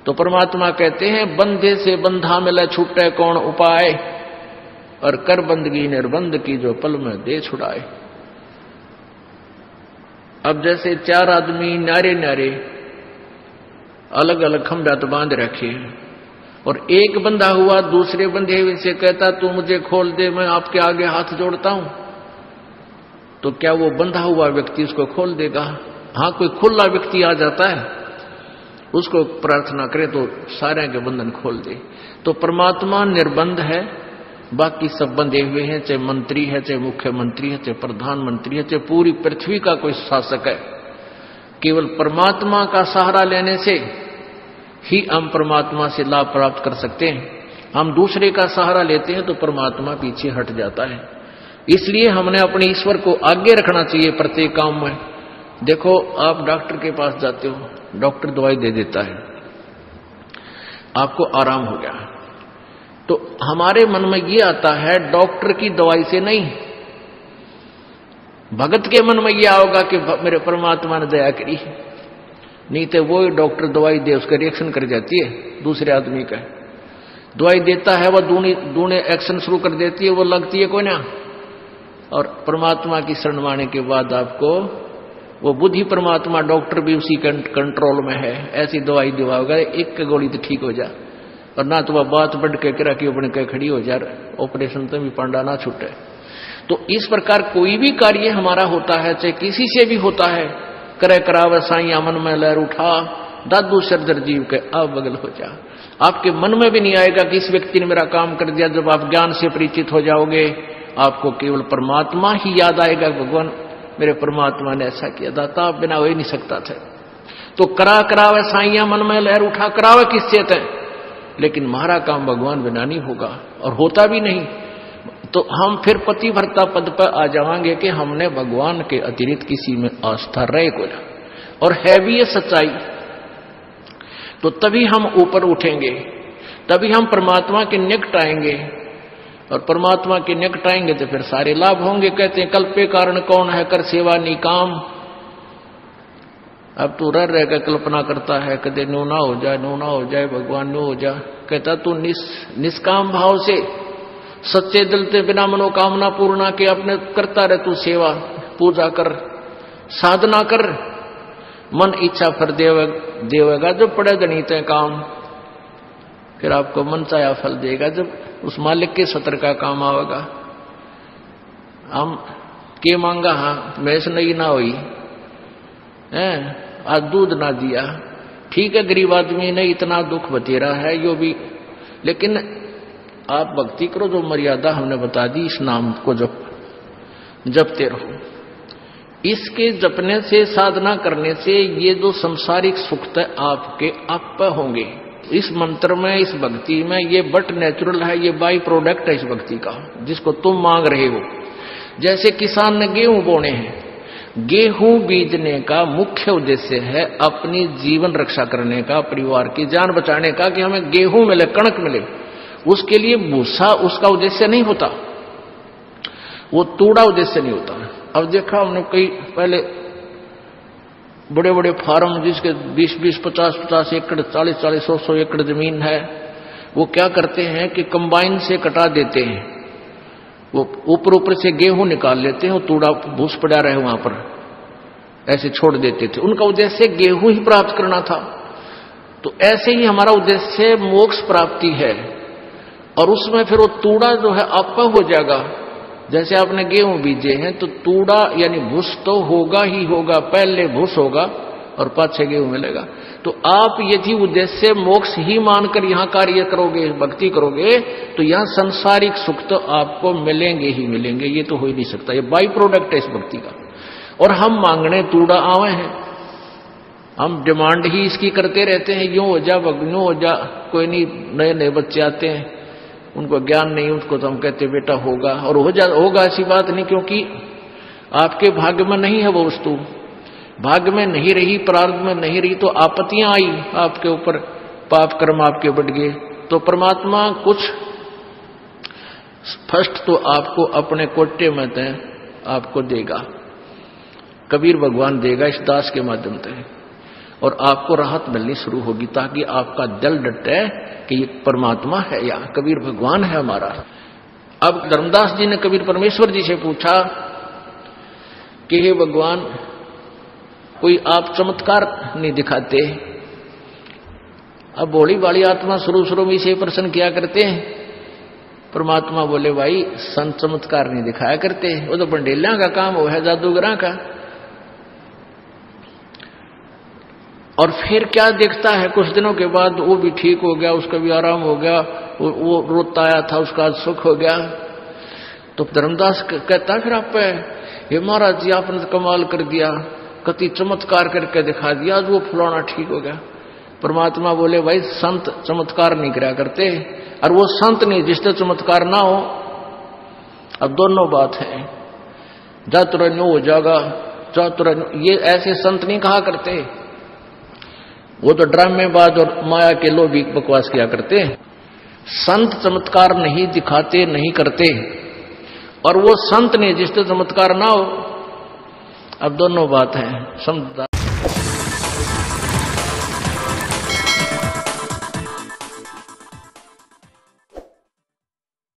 तो परमात्मा कहते हैं बंधे से बंधा मिले छूटे कौन उपाय, और कर बंदगी निर्बंध की जो पल में दे छुड़ाए। अब जैसे चार आदमी न्यारे न्यारे अलग अलग खंभा बांध रखे हैं, और एक बंधा हुआ दूसरे बंधे हुए से कहता तू मुझे खोल दे, मैं आपके आगे हाथ जोड़ता हूं, तो क्या वो बंधा हुआ व्यक्ति उसको खोल देगा? हाँ, कोई खुला व्यक्ति आ जाता है, उसको प्रार्थना करे तो सारे के बंधन खोल दे। तो परमात्मा निर्बंध है, बाकी सब बंधे हुए हैं, चाहे मंत्री है, चाहे मुख्यमंत्री है, चाहे प्रधानमंत्री है, चाहे पूरी पृथ्वी का कोई शासक है। केवल परमात्मा का सहारा लेने से ही हम परमात्मा से लाभ प्राप्त कर सकते हैं। हम दूसरे का सहारा लेते हैं तो परमात्मा पीछे हट जाता है। इसलिए हमने अपने ईश्वर को आगे रखना चाहिए प्रत्येक काम में। देखो, आप डॉक्टर के पास जाते हो, डॉक्टर दवाई दे देता है, आपको आराम हो गया, तो हमारे मन में ये आता है डॉक्टर की दवाई से नहीं, भगत के मन में यह होगा कि मेरे परमात्मा ने दया करी, नहीं तो वो डॉक्टर दवाई दे उसका रिएक्शन कर जाती है दूसरे आदमी का। दवाई देता है वह दूने एक्शन शुरू कर देती है, वो लगती है कोई ना। और परमात्मा की शरण माने के बाद आपको वो बुद्धि परमात्मा डॉक्टर भी उसी कंट्रोल में है, ऐसी दवाई दिवाओगा एक गोली तो ठीक हो जा, और ना तो वह बात बढ़ के करा कि अपने कह खड़ी हो जा, ऑपरेशन तो भी पांडा ना छूटे। तो इस प्रकार कोई भी कार्य हमारा होता है, चाहे किसी से भी होता है, करे करावे साईं मन में लहर उठा, दादू सरदर जीव के अब बगल हो जा। आपके मन में भी नहीं आएगा कि इस व्यक्ति ने मेरा काम कर दिया। जब आप ज्ञान से परिचित हो जाओगे, आपको केवल परमात्मा ही याद आएगा, भगवान मेरे परमात्मा ने ऐसा किया, दाता आप बिना हो ही नहीं सकता था। तो करावे साईं मन में लहर उठा, करावे किससे थे, लेकिन हमारा काम भगवान बिना नहीं होगा, और होता भी नहीं। तो हम फिर पतिव्रता पद पर आ जाएंगे कि हमने भगवान के अतिरिक्त किसी में आस्था रहे को, और है भी ये सच्चाई। तो तभी हम ऊपर उठेंगे, तभी हम परमात्मा के निकट आएंगे, और परमात्मा के निकट आएंगे तो फिर सारे लाभ होंगे। कहते हैं कल्पे कारण कौन है, कर सेवा निकाम। अब तू रह कर कल्पना करता है, कदे नो ना हो जाए, नो ना हो जाए, भगवान नो हो जाए। कहता तू निष्काम भाव से सच्चे दिल से बिना मनोकामना पूर्णा के अपने करता रहे, तू सेवा पूजा कर, साधना कर, मन इच्छा फल देवेगा जब पड़े गणित है काम, फिर आपको मन चाया फल देगा जब उस मालिक के सत्र का काम आवेगा। हम के मांगा, हाँ मैस नहीं ना हुई है, आज दूध ना दिया, ठीक है गरीब आदमी ने इतना दुख बतेरा है यो भी, लेकिन आप भक्ति करो, जो मर्यादा हमने बता दी, इस नाम को जपते रहो। इसके जपने से, साधना करने से ये जो संसारिक सुख आपके आप पे होंगे। इस मंत्र में, इस भक्ति में, ये बट नेचुरल है, ये बाई प्रोडक्ट है इस भक्ति का, जिसको तुम मांग रहे हो। जैसे किसान ने गेहूं बोने हैं, गेहूं बीजने का मुख्य उद्देश्य है अपनी जीवन रक्षा करने का, परिवार की जान बचाने का, कि हमें गेहूं मिले, कणक मिले। उसके लिए भूसा उसका उद्देश्य नहीं होता, वो तूड़ा उद्देश्य नहीं होता। अब देखा हमने कई पहले बड़े बड़े फार्म जिसके 20-20, 50-50 एकड़, 40-40, 100-100 एकड़ जमीन है, वो क्या करते हैं कि कंबाइन से कटा देते हैं, वो ऊपर से गेहूं निकाल लेते हैं, वो तूड़ा भूस पड़ा रहे वहां पर ऐसे छोड़ देते थे। उनका उद्देश्य गेहूं ही प्राप्त करना था। तो ऐसे ही हमारा उद्देश्य मोक्ष प्राप्ति है, और उसमें फिर वो तूड़ा जो है आपका हो जाएगा। जैसे आपने गेहूं बीजे हैं तो तूड़ा यानी भूस तो होगा ही होगा, पहले भूस होगा और पाछे गेहूं मिलेगा। तो आप यदि उद्देश्य मोक्ष ही मानकर यहां कार्य करोगे, भक्ति करोगे, तो यहां सांसारिक सुख तो आपको मिलेंगे ही मिलेंगे, ये तो हो ही नहीं सकता, ये बाई प्रोडक्ट है इस भक्ति का। और हम मांगने तूड़ा आवे हैं, हम डिमांड ही इसकी करते रहते हैं, यूं हो जा यूं हो जा। कोई नहीं, नए नए बच्चे आते हैं, उनको ज्ञान नहीं, उसको तो हम कहते बेटा होगा, और होगा ऐसी बात नहीं, क्योंकि आपके भाग्य में नहीं है वो वस्तु। भाग्य में नहीं रही, प्रारब्ध में नहीं रही, तो आपत्तियां आई आपके ऊपर, पाप कर्म आपके बढ़ गए, तो परमात्मा कुछ फर्स्ट तो आपको अपने कोटे में तय आपको देगा, कबीर भगवान देगा इस दास के माध्यम से। और आपको राहत मिलनी शुरू होगी, ताकि आपका दिल डटे कि ये परमात्मा है या कबीर भगवान है हमारा। अब धर्मदास जी ने कबीर परमेश्वर जी से पूछा कि हे भगवान, कोई आप चमत्कार नहीं दिखाते? अब भोली वाली आत्मा शुरू में इसे प्रश्न किया करते हैं। परमात्मा बोले, भाई संत चमत्कार नहीं दिखाया करते, वो तो बंडेलिया का काम हो है, जादूगरा का। और फिर क्या देखता है, कुछ दिनों के बाद वो भी ठीक हो गया, उसका भी आराम हो गया, वो रोता आया था, उसका आज सुख हो गया। तो धर्मदास कहता फिर आप, ये महाराज जी आपने तो कमाल कर दिया, कति चमत्कार करके दिखा दिया, आज वो फलाना ठीक हो गया। परमात्मा बोले, भाई संत चमत्कार नहीं करा करते, और वो संत नहीं जिससे चमत्कार ना हो। अब दोनों बात है, जातुर न्यू हो जाएगा, जातुर, ये ऐसे संत नहीं कहा करते, वो तो ड्रामेबाज और माया के लोभी बकवास किया करते। संत चमत्कार नहीं दिखाते, नहीं करते, और वो संत नहीं जिससे चमत्कार ना हो। अब दोनों बात है, समझदार